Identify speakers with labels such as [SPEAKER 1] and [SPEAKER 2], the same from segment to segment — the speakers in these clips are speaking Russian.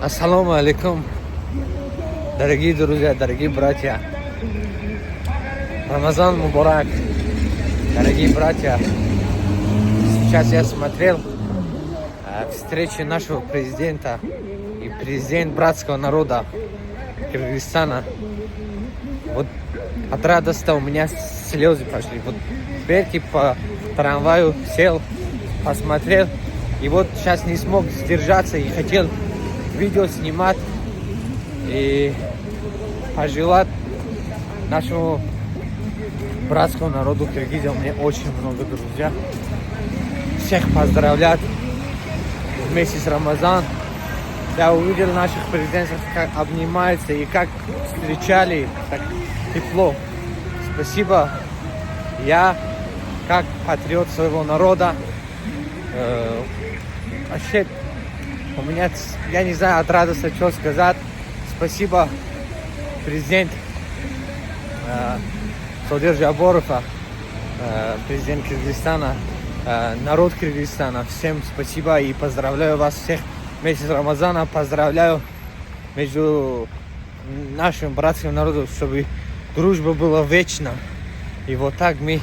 [SPEAKER 1] Ассаламу алейкум, дорогие друзья, дорогие братья. Рамазан Мубарак, дорогие братья. Сейчас я смотрел встречу нашего президента и президент братского народа Кыргызстана. Вот от радости у меня слезы пошли. Вот теперь по трамваю сел, посмотрел, и вот сейчас не смог сдержаться и хотел видео снимать и пожелать нашему братскому народу Киргизии. У меня очень много друзей. Всех поздравлять вместе с Рамазан. Я увидел наших президентов, как обнимаются и как встречали, так тепло. Спасибо. Я, как патриот своего народа, вообще у меня, я не знаю, от радости, что сказать. Спасибо, президент Содир Жаборов, президент Кыргызстана, народ Кыргызстана. Всем спасибо и поздравляю вас всех вместе с Рамазаном. Поздравляю между нашим братским народом, чтобы дружба была вечна. И вот так мы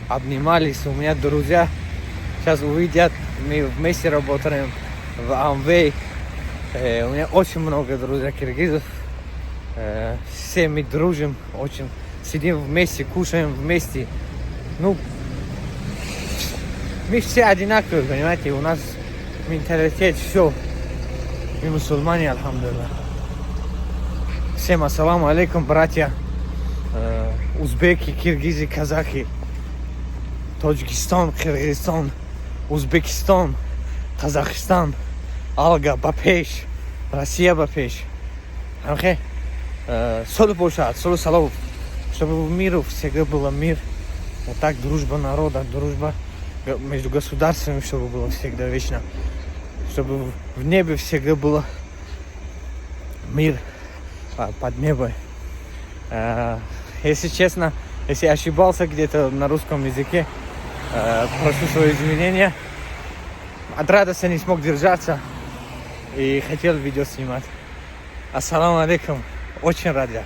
[SPEAKER 1] обнимались. У меня друзья сейчас увидят, мы вместе работаем в Амвей. У меня очень много друзей киргизов. Все мы дружим очень. Сидим вместе, кушаем вместе. Ну, мы все одинаковые, понимаете? У нас менталитет, все. Мы мусульмане, альхамдулилlah. Всем ассаламу алейкум, братья. Узбеки, киргизы, казахи. Таджикистан, Кыргызстан, Узбекистан, Казахстан, Алга, Бапеш, Россия, Бапеш. Соль Бошат, соль Салов. Чтобы в мире всегда был мир. Вот так дружба народа, дружба между государствами, чтобы было всегда вечно. Чтобы в небе всегда было мир под небом. Если честно, если ошибался где-то на русском языке, прошу свои извинения. От радости не смог держаться и хотел видео снимать. Ассаламу алейкум. Очень рад я.